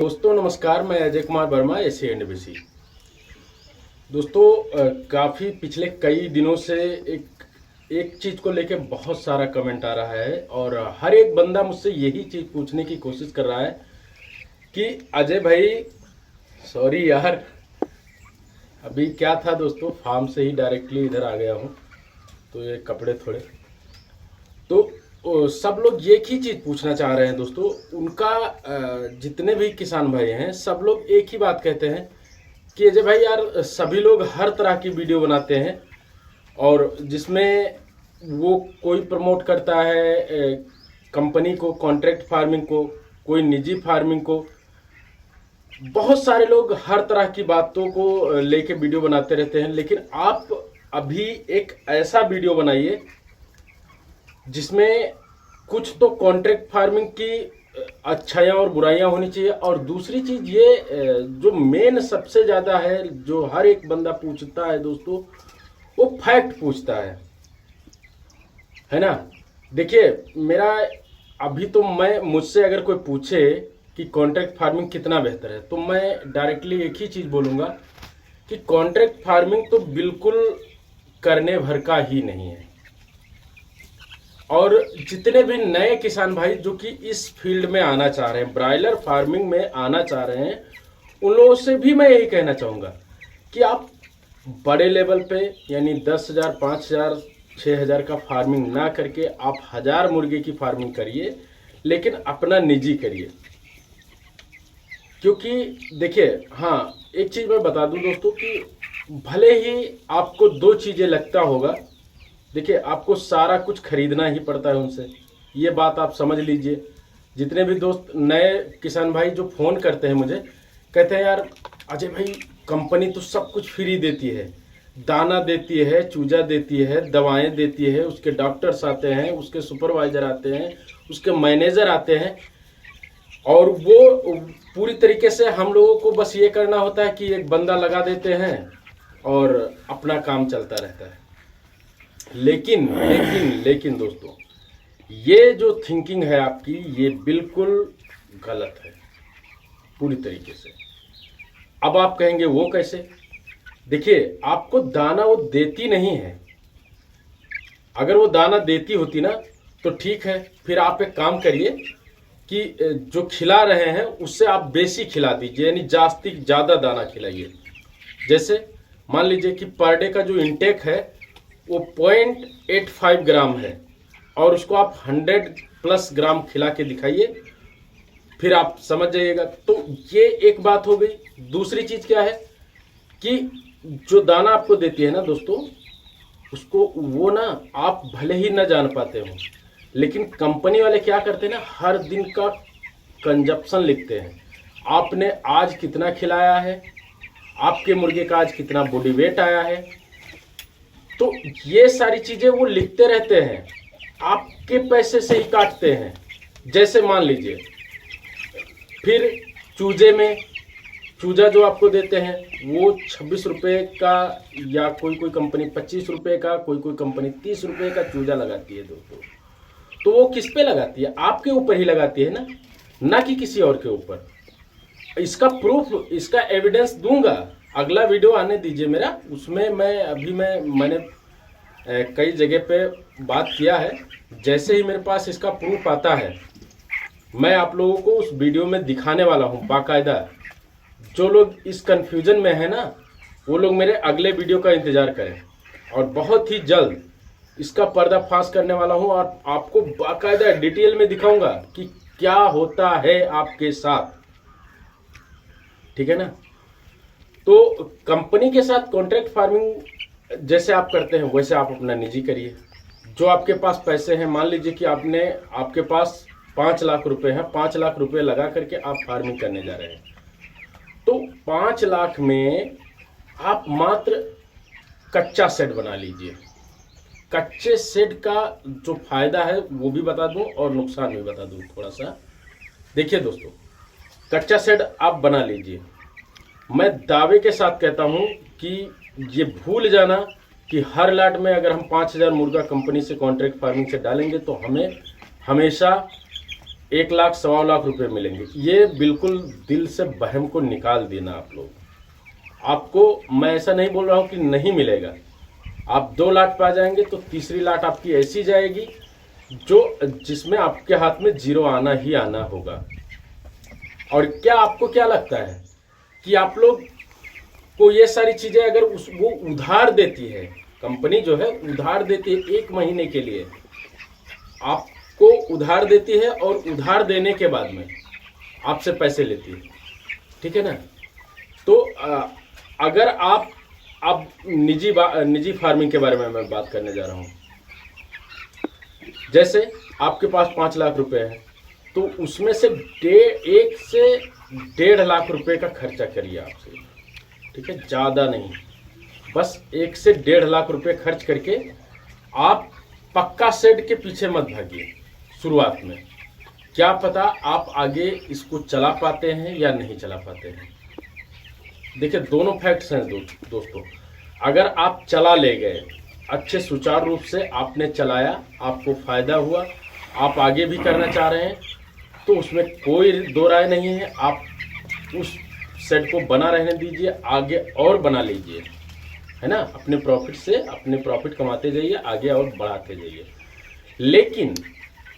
दोस्तों नमस्कार, मैं अजय कुमार वर्मा, एनबीसी। दोस्तों काफ़ी पिछले कई दिनों से एक एक चीज़ को लेके बहुत सारा कमेंट आ रहा है और हर एक बंदा मुझसे यही चीज़ पूछने की कोशिश कर रहा है कि अजय भाई, सॉरी यार, अभी क्या था दोस्तों, फार्म से ही डायरेक्टली इधर आ गया हूँ, तो ये कपड़े थोड़े तो सब लोग एक ही चीज़ पूछना चाह रहे हैं दोस्तों। उनका जितने भी किसान भाई हैं सब लोग एक ही बात कहते हैं कि अजय भाई यार, सभी लोग हर तरह की वीडियो बनाते हैं और जिसमें वो कोई प्रमोट करता है कंपनी को, कॉन्ट्रैक्ट फार्मिंग को, कोई निजी फार्मिंग को। बहुत सारे लोग हर तरह की बातों को लेके वीडियो बनाते रहते हैं, लेकिन आप अभी एक ऐसा वीडियो बनाइए जिसमें कुछ तो कॉन्ट्रैक्ट फार्मिंग की अच्छाइयाँ और बुराइयाँ होनी चाहिए, और दूसरी चीज़ ये जो मेन सबसे ज़्यादा है, जो हर एक बंदा पूछता है दोस्तों, वो फैक्ट पूछता है ना। देखिए मेरा अभी तो मुझसे अगर कोई पूछे कि कॉन्ट्रैक्ट फार्मिंग कितना बेहतर है, तो मैं डायरेक्टली एक ही चीज़ बोलूँगा कि कॉन्ट्रैक्ट फार्मिंग तो बिल्कुल करने भर का ही नहीं है। और जितने भी नए किसान भाई जो कि इस फील्ड में आना चाह रहे हैं, ब्रायलर फार्मिंग में आना चाह रहे हैं, उन लोगों से भी मैं यही कहना चाहूँगा कि आप बड़े लेवल पे यानी 10,000, 5,000, 6,000 का फार्मिंग ना करके आप 1,000 मुर्गे की फार्मिंग करिए, लेकिन अपना निजी करिए। क्योंकि देखिए, हाँ, एक चीज़ मैं बता दूं दोस्तों कि भले ही आपको दो चीज़ें लगता होगा, देखिए आपको सारा कुछ खरीदना ही पड़ता है उनसे, ये बात आप समझ लीजिए। जितने भी दोस्त नए किसान भाई जो फ़ोन करते हैं मुझे, कहते हैं यार अजय भाई, कंपनी तो सब कुछ फ्री देती है, दाना देती है, चूजा देती है, दवाएं देती है, उसके डॉक्टर्स आते हैं, उसके सुपरवाइज़र आते हैं, उसके मैनेजर आते हैं, और वो पूरी तरीके से हम लोगों को बस ये करना होता है कि एक बंदा लगा देते हैं और अपना काम चलता रहता है। लेकिन लेकिन लेकिन दोस्तों, ये जो थिंकिंग है आपकी, ये बिल्कुल गलत है पूरी तरीके से। अब आप कहेंगे वो कैसे? देखिए, आपको दाना वो देती नहीं है। अगर वो दाना देती होती ना तो ठीक है, फिर आप एक काम करिए कि जो खिला रहे हैं उससे आप बेसी खिला दीजिए, यानी ज़्यादा दाना खिलाइए। जैसे मान लीजिए कि पर डे का जो इनटेक है वो 0.85 ग्राम है, और उसको आप 100+ ग्राम खिला के दिखाइए, फिर आप समझ जाइएगा। तो ये एक बात हो गई। दूसरी चीज़ क्या है कि जो दाना आपको देती है ना दोस्तों, उसको वो ना आप भले ही ना जान पाते हो, लेकिन कंपनी वाले क्या करते हैं ना, हर दिन का कंजप्शन लिखते हैं। आपने आज कितना खिलाया है, आपके मुर्गे का आज कितना बॉडी वेट आया है, तो ये सारी चीज़ें वो लिखते रहते हैं, आपके पैसे से ही काटते हैं। जैसे मान लीजिए, फिर चूजा जो आपको देते हैं वो 26 रुपये का, या कोई कंपनी 25 रुपये का, कोई कंपनी 30 रुपये का चूजा लगाती है दोस्तों। तो वो किस पे लगाती है? आपके ऊपर ही लगाती है ना कि किसी और के ऊपर। इसका प्रूफ, इसका एविडेंस दूंगा। अगला वीडियो आने दीजिए मेरा, उसमें मैंने कई जगह पे बात किया है। जैसे ही मेरे पास इसका प्रूफ आता है, मैं आप लोगों को उस वीडियो में दिखाने वाला हूँ बाकायदा। जो लोग इस कंफ्यूजन में है ना, वो लोग मेरे अगले वीडियो का इंतज़ार करें, और बहुत ही जल्द इसका पर्दाफाश करने वाला हूँ, और आपको बाकायदा डिटेल में दिखाऊंगा कि क्या होता है आपके साथ। ठीक है ना? तो कंपनी के साथ कॉन्ट्रैक्ट फार्मिंग जैसे आप करते हैं वैसे आप अपना निजी करिए। जो आपके पास पैसे हैं, मान लीजिए कि आपके पास 5 लाख रुपए हैं, 5 लाख रुपए लगा करके आप फार्मिंग करने जा रहे हैं, तो 5 लाख में आप मात्र कच्चा शेड बना लीजिए। कच्चे शेड का जो फायदा है वो भी बता दूं और नुकसान भी बता दूं थोड़ा सा। देखिए दोस्तों, कच्चा शेड आप बना लीजिए। मैं दावे के साथ कहता हूं कि ये भूल जाना कि हर लाट में अगर हम 5,000 मुर्गा कंपनी से कॉन्ट्रैक्ट फार्मिंग से डालेंगे तो हमें हमेशा 1 लाख 1.25 लाख रुपए मिलेंगे। ये बिल्कुल दिल से वहम को निकाल देना आप लोग। आपको मैं ऐसा नहीं बोल रहा हूँ कि नहीं मिलेगा। आप 2 लाख पे आ जाएंगे तो तीसरी लाट आपकी ऐसी जाएगी जिसमें आपके हाथ में जीरो आना ही आना होगा। और क्या आपको क्या लगता है कि आप लोग को ये सारी चीजें अगर वो उधार देती है, कंपनी जो है उधार देती है 1 महीने के लिए, आपको उधार देती है और उधार देने के बाद में आपसे पैसे लेती है, ठीक है ना। तो अगर आप निजी फार्मिंग के बारे में मैं बात करने जा रहा हूँ। जैसे आपके पास 5 लाख रुपए है तो उसमें से 1 से 1.5 लाख रुपए का खर्चा करिए आपसे, ठीक है, ज़्यादा नहीं, बस 1 से 1.5 लाख रुपए खर्च करके आप पक्का शेड के पीछे मत भागिए शुरुआत में। क्या पता आप आगे इसको चला पाते हैं या नहीं चला पाते हैं। देखिए दोनों फैक्ट्स हैं दोस्तों। अगर आप चला ले गए, अच्छे सुचारू रूप से आपने चलाया, आपको फायदा हुआ, आप आगे भी करना चाह रहे हैं तो उसमें कोई दो राय नहीं है। आप उस सेट को बना रहने दीजिए, आगे और बना लीजिए, है ना। अपने प्रॉफिट से अपने प्रॉफिट कमाते जाइए, आगे और बढ़ाते जाइए। लेकिन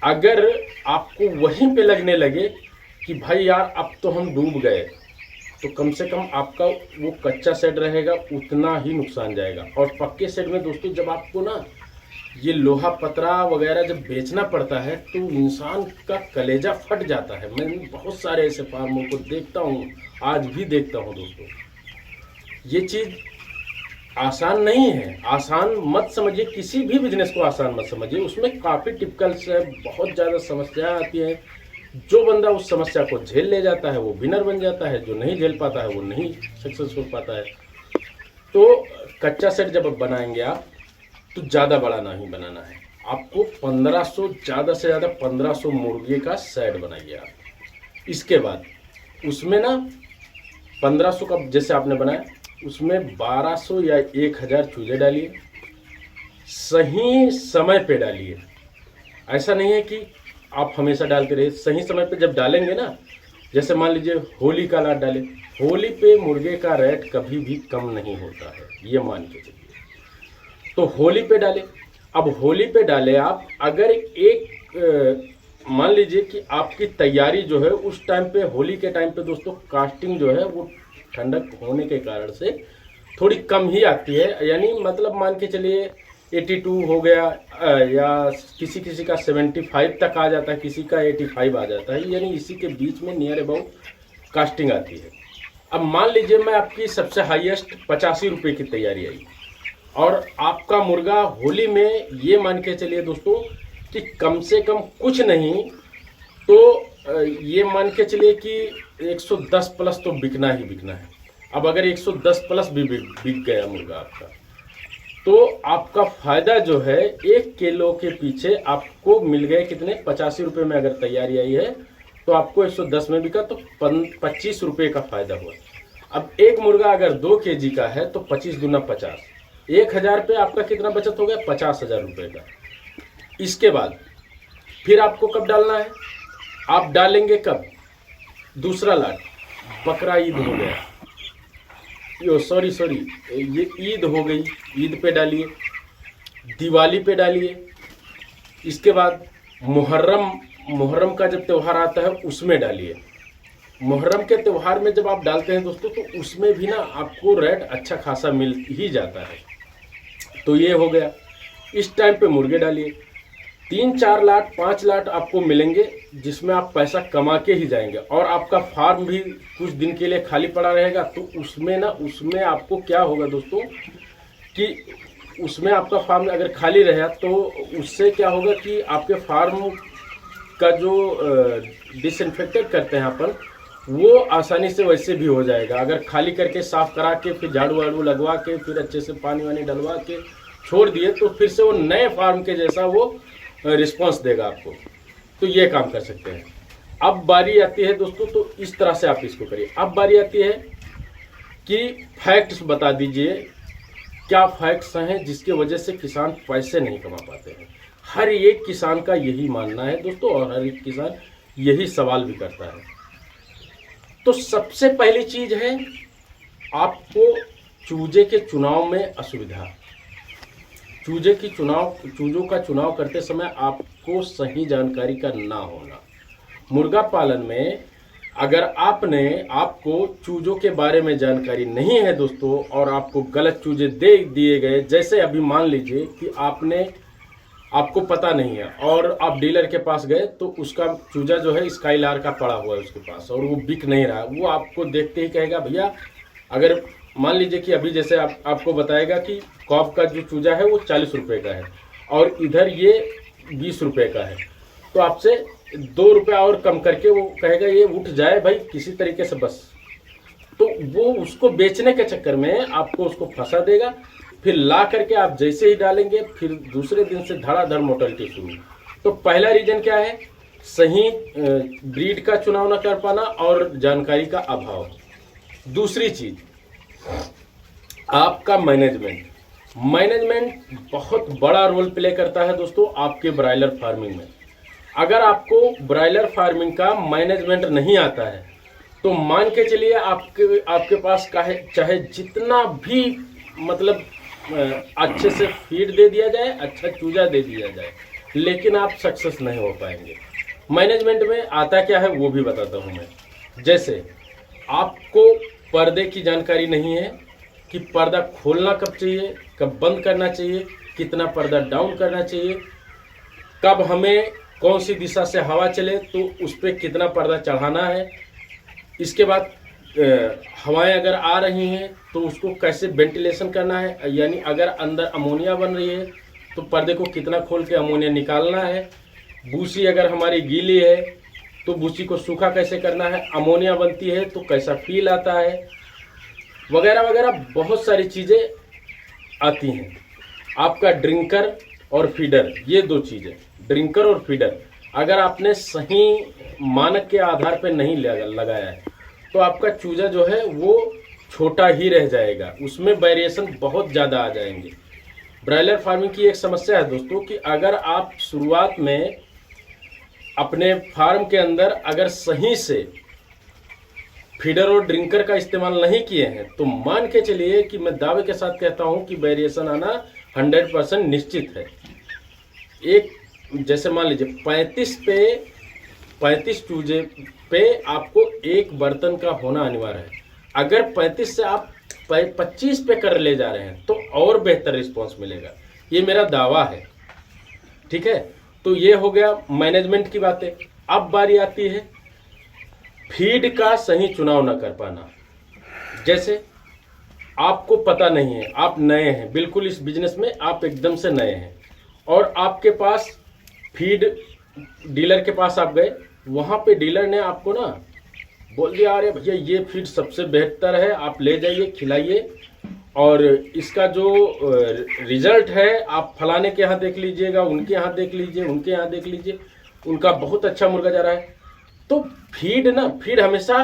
अगर आपको वहीं पे लगने लगे कि भाई यार अब तो हम डूब गए, तो कम से कम आपका वो कच्चा सेट रहेगा उतना ही नुकसान जाएगा। और पक्के सेट में दोस्तों जब आपको ना ये लोहा पतरा वगैरह जब बेचना पड़ता है तो इंसान का कलेजा फट जाता है। मैं बहुत सारे ऐसे फार्मों को देखता हूँ, आज भी देखता हूँ दोस्तों। ये चीज़ आसान नहीं है, आसान मत समझिए, किसी भी बिजनेस को आसान मत समझिए। उसमें काफ़ी टिपिकल्स है, बहुत ज़्यादा समस्याएं आती हैं। जो बंदा उस समस्या को झेल ले जाता है वो विनर बन जाता है, जो नहीं झेल पाता है वो नहीं सक्सेसफुल पाता है। तो कच्चा सेट जब बनाएंगे आप तो ज़्यादा बड़ा नहीं बनाना है आपको। 1500 ज़्यादा से ज़्यादा 1500 मुर्गे का सेट बनाइए आप। इसके बाद उसमें ना 1500 का जैसे आपने बनाया उसमें 1200 या 1000 चूजे डालिए, सही समय पे डालिए। ऐसा नहीं है कि आप हमेशा डालते रहे, सही समय पे जब डालेंगे ना, जैसे मान लीजिए होली का लाट डाले, होली पे मुर्गे का रेट कभी भी कम नहीं होता है, ये मान के चलिए। तो होली पे डाले। अब होली पे डाले आप, अगर मान लीजिए कि आपकी तैयारी जो है उस टाइम पे, होली के टाइम पे दोस्तों कास्टिंग जो है वो ठंडक होने के कारण से थोड़ी कम ही आती है। यानी मतलब मान के चलिए 82 हो गया, या किसी किसी का 75 तक आ जाता है, किसी का 85 आ जाता है, यानी इसी के बीच में नियर अबाउट कास्टिंग आती है। अब मान लीजिए मैं आपकी सबसे हाईएस्ट 85 रुपये की तैयारी आई और आपका मुर्गा होली में, ये मान के चलिए दोस्तों कि कम से कम कुछ नहीं तो ये मान के चलिए कि 110 प्लस तो बिकना ही बिकना है। अब अगर 110 प्लस भी बिक गया मुर्गा आपका, तो आपका फायदा जो है 1 किलो के पीछे आपको मिल गए कितने, 85 रुपये में अगर तैयारी आई है तो आपको 110 में बिका तो 25 रुपये का फायदा हुआ। अब एक मुर्गा अगर 2 केजी का है तो 25 दूना 50, 1000 पे आपका कितना बचत हो गया, 50,000 रुपये का। इसके बाद फिर आपको कब डालना है, आप डालेंगे कब, दूसरा लाट, बकरा ईद हो गया, सॉरी ये ईद हो गई, ईद पे डालिए, दिवाली पे डालिए। इसके बाद मुहर्रम का जब त्यौहार आता है उसमें डालिए। मुहर्रम के त्यौहार में जब आप डालते हैं दोस्तों तो उसमें भी ना आपको रेट अच्छा खासा मिल ही जाता है। तो ये हो गया। इस टाइम पे मुर्गे डालिए, 3-4 लाट 5 लाट आपको मिलेंगे जिसमें आप पैसा कमा के ही जाएंगे। और आपका फार्म भी कुछ दिन के लिए खाली पड़ा रहेगा तो उसमें आपको क्या होगा दोस्तों कि उसमें आपका फार्म अगर खाली रहा तो उससे क्या होगा कि आपके फार्म का जो डिसइंफेक्टेड करते हैं अपन, वो आसानी से वैसे भी हो जाएगा। अगर खाली करके साफ करा के फिर झाड़ू वाड़ू लगवा के फिर अच्छे से पानी वानी डलवा के छोड़ दिए तो फिर से वो नए फार्म के जैसा वो रिस्पांस देगा आपको। तो ये काम कर सकते हैं। अब बारी आती है दोस्तों, तो इस तरह से आप इसको करिए। अब बारी आती है कि फैक्ट्स बता दीजिए, क्या फैक्ट्स हैं जिसकी वजह से किसान पैसे नहीं कमा पाते हैं। हर एक किसान का यही मानना है दोस्तों, और हर एक किसान यही सवाल भी करता है। तो सबसे पहली चीज है, आपको चूजे के चुनाव में असुविधा। चूजों का चुनाव करते समय आपको सही जानकारी का ना होना। मुर्गा पालन में अगर आपको चूजों के बारे में जानकारी नहीं है दोस्तों, और आपको गलत चूजे दे दिए गए, जैसे अभी मान लीजिए कि आपको पता नहीं है और आप डीलर के पास गए, तो उसका चूजा जो है स्काईलार का पड़ा हुआ है उसके पास और वो बिक नहीं रहा, वो आपको देखते ही कहेगा भैया, अगर मान लीजिए कि अभी जैसे आपको बताएगा कि कॉब का जो चूजा है वो 40 रुपये का है और इधर ये 20 रुपये का है, तो आपसे 2 रुपया और कम करके वो कहेगा ये उठ जाए भाई किसी तरीके से बस। तो वो उसको बेचने के चक्कर में आपको उसको फंसा देगा, फिर ला करके आप जैसे ही डालेंगे फिर दूसरे दिन से धड़ाधड़ मोर्टेलिटी शुरू। तो पहला रीजन क्या है, सही ब्रीड का चुनाव न कर पाना और जानकारी का अभाव। दूसरी चीज, आपका मैनेजमेंट बहुत बड़ा रोल प्ले करता है दोस्तों आपके ब्रायलर फार्मिंग में। अगर आपको ब्रायलर फार्मिंग का मैनेजमेंट नहीं आता है तो मान के चलिए आपके पास चाहे जितना भी मतलब अच्छे से फीड दे दिया जाए, अच्छा चूजा दे दिया जाए, लेकिन आप सक्सेस नहीं हो पाएंगे। मैनेजमेंट में आता क्या है वो भी बताता हूँ मैं। जैसे आपको पर्दे की जानकारी नहीं है कि पर्दा खोलना कब चाहिए, कब बंद करना चाहिए, कितना पर्दा डाउन करना चाहिए, कब हमें कौन सी दिशा से हवा चले तो उस पर कितना पर्दा चढ़ाना है। इसके बाद हवाएं अगर आ रही हैं तो उसको कैसे वेंटिलेशन करना है, यानी अगर अंदर अमोनिया बन रही है तो पर्दे को कितना खोल के अमोनिया निकालना है। भूसी अगर हमारी गीली है तो भूसी को सूखा कैसे करना है, अमोनिया बनती है तो कैसा फील आता है, वगैरह वगैरह बहुत सारी चीज़ें आती हैं। आपका ड्रिंकर और फीडर, ये 2 चीज़ें, ड्रिंकर और फीडर अगर आपने सही मानक के आधार पर नहीं लगाया है तो आपका चूजा जो है वो छोटा ही रह जाएगा, उसमें वेरिएशन बहुत ज़्यादा आ जाएंगे। ब्रायलर फार्मिंग की एक समस्या है दोस्तों कि अगर आप शुरुआत में अपने फार्म के अंदर अगर सही से फीडर और ड्रिंकर का इस्तेमाल नहीं किए हैं तो मान के चलिए कि मैं दावे के साथ कहता हूं कि वेरिएशन आना 100% निश्चित है। एक जैसे मान लीजिए 35 चूजे पे आपको एक बर्तन का होना अनिवार्य है। अगर 35 से आप 25 पे कर ले जा रहे हैं तो और बेहतर रिस्पॉन्स मिलेगा, ये मेरा दावा है। ठीक है, तो ये हो गया मैनेजमेंट की बातें। अब बारी आती है फीड का सही चुनाव न कर पाना। जैसे आपको पता नहीं है, आप नए हैं बिल्कुल इस बिजनेस में, आप एकदम से नए हैं और आपके पास फीड डीलर के पास आप गए, वहाँ पे डीलर ने आपको ना बोल दिया अरे भैया ये फीड सबसे बेहतर है, आप ले जाइए खिलाइए और इसका जो रिजल्ट है आप फलाने के यहाँ देख लीजिएगा, उनके यहाँ देख लीजिए, उनके यहाँ देख लीजिए, उनका बहुत अच्छा मुर्गा जा रहा है। तो फीड हमेशा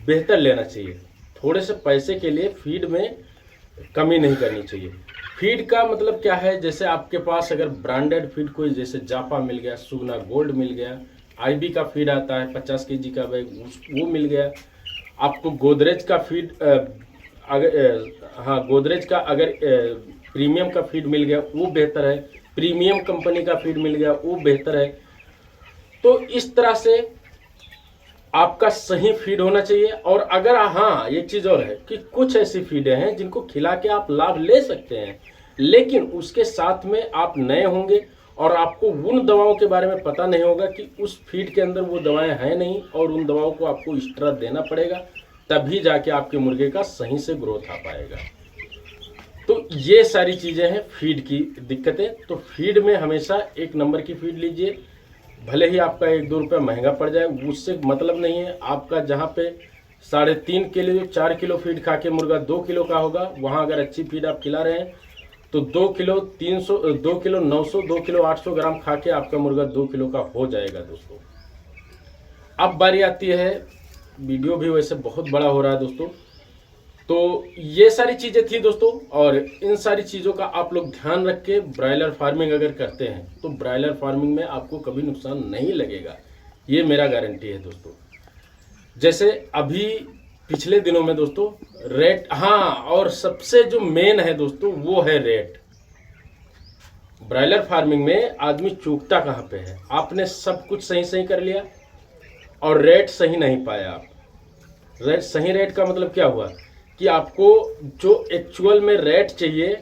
बेहतर लेना चाहिए। थोड़े से पैसे के लिए फीड में कमी नहीं करनी चाहिए। फीड का मतलब क्या है, जैसे आपके पास अगर ब्रांडेड फीड कोई जैसे जापा मिल गया, सुगना गोल्ड मिल गया, आईबी का फीड आता है 50 केजी का बैग, वो मिल गया आपको। गोदरेज का फीड गोदरेज का अगर प्रीमियम का फीड मिल गया वो बेहतर है, प्रीमियम कंपनी का फीड मिल गया वो बेहतर है। तो इस तरह से आपका सही फीड होना चाहिए। और अगर हाँ एक चीज़ और है कि कुछ ऐसी फीडें हैं जिनको खिला के आप लाभ ले सकते हैं, लेकिन उसके साथ में आप नए होंगे और आपको उन दवाओं के बारे में पता नहीं होगा कि उस फीड के अंदर वो दवाएं हैं नहीं और उन दवाओं को आपको एक्स्ट्रा देना पड़ेगा, तभी जाके आपके मुर्गे का सही से ग्रोथ आ पाएगा। तो ये सारी चीज़ें हैं फीड की दिक्कतें। तो फीड में हमेशा 1 नंबर की फीड लीजिए, भले ही आपका 1-2 रुपये महंगा पड़ जाए, उससे मतलब नहीं है। आपका जहाँ पे 3.5 किलो 4 किलो फीड खा के मुर्गा 2 किलो का होगा, वहाँ अगर अच्छी फीड आप खिला रहे हैं तो 2 किलो 300, 2 किलो 900, 2 किलो 800 ग्राम खा के आपका मुर्गा 2 किलो का हो जाएगा दोस्तों। अब बारी आती है, वीडियो भी वैसे बहुत बड़ा हो रहा है दोस्तों, तो ये सारी चीज़ें थी दोस्तों। और इन सारी चीज़ों का आप लोग ध्यान रख के ब्रायलर फार्मिंग अगर करते हैं तो ब्रायलर फार्मिंग में आपको कभी नुकसान नहीं लगेगा। ये मेरा गारंटी है दोस्तों। जैसे अभी पिछले दिनों में दोस्तों रेट, हाँ, और सबसे जो मेन है दोस्तों वो है रेट। ब्रॉयलर फार्मिंग में आदमी चूकता कहाँ पे है? आपने सब कुछ सही सही कर लिया और रेट सही नहीं पाया आप। सही रेट का मतलब क्या हुआ कि आपको जो एक्चुअल में रेट चाहिए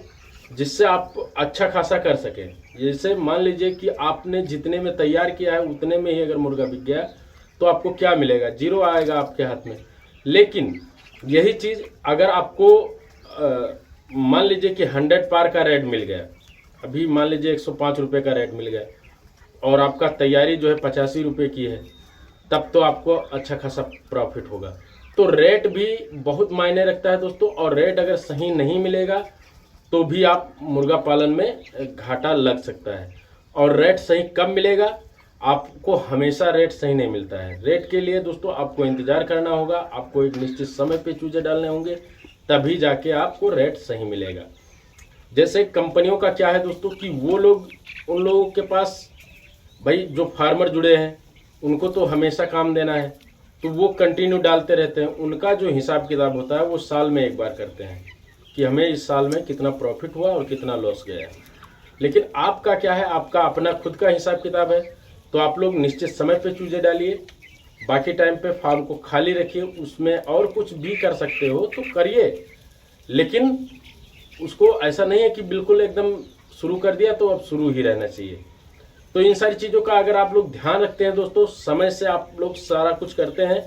जिससे आप अच्छा खासा कर सकें। जैसे मान लीजिए कि आपने जितने में तैयार किया है उतने में ही अगर मुर्गा बिक गया तो आपको क्या मिलेगा? जीरो आएगा आपके हाथ में। लेकिन यही चीज़ अगर आपको मान लीजिए कि 100 पार का रेट मिल गया, अभी मान लीजिए 105 रुपये का रेट मिल गया और आपका तैयारी जो है 85 रुपये की है, तब तो आपको अच्छा खासा प्रॉफिट होगा। तो रेट भी बहुत मायने रखता है दोस्तों, और रेट अगर सही नहीं मिलेगा तो भी आप मुर्गा पालन में घाटा लग सकता है। और रेट सही कब मिलेगा? आपको हमेशा रेट सही नहीं मिलता है। रेट के लिए दोस्तों आपको इंतज़ार करना होगा, आपको एक निश्चित समय पे चूजे डालने होंगे, तभी जाके आपको रेट सही मिलेगा। जैसे कंपनियों का क्या है दोस्तों कि वो लोग, उन लोगों के पास भाई जो फार्मर जुड़े हैं उनको तो हमेशा काम देना है, तो वो कंटिन्यू डालते रहते हैं। उनका जो हिसाब किताब होता है वो साल में एक बार करते हैं कि हमें इस साल में कितना प्रॉफिट हुआ और कितना लॉस गया। लेकिन आपका क्या है? आपका अपना खुद का हिसाब किताब है। तो आप लोग निश्चित समय पे चूजे डालिए, बाकी टाइम पे फार्म को खाली रखिए। उसमें और कुछ भी कर सकते हो तो करिए, लेकिन उसको ऐसा नहीं है कि बिल्कुल एकदम शुरू कर दिया तो अब शुरू ही रहना चाहिए। तो इन सारी चीज़ों का अगर आप लोग ध्यान रखते हैं दोस्तों, समय से आप लोग सारा कुछ करते हैं,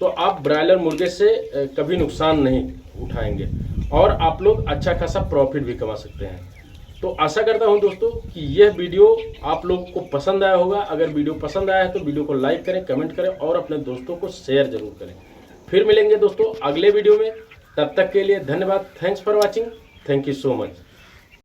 तो आप ब्रॉयलर मुर्गे से कभी नुकसान नहीं उठाएंगे और आप लोग अच्छा खासा प्रॉफिट भी कमा सकते हैं। तो आशा करता हूं दोस्तों कि यह वीडियो आप लोगों को पसंद आया होगा। अगर वीडियो पसंद आया है तो वीडियो को लाइक करें, कमेंट करें और अपने दोस्तों को शेयर जरूर करें। फिर मिलेंगे दोस्तों अगले वीडियो में, तब तक के लिए धन्यवाद। Thanks for watching. Thank you so much.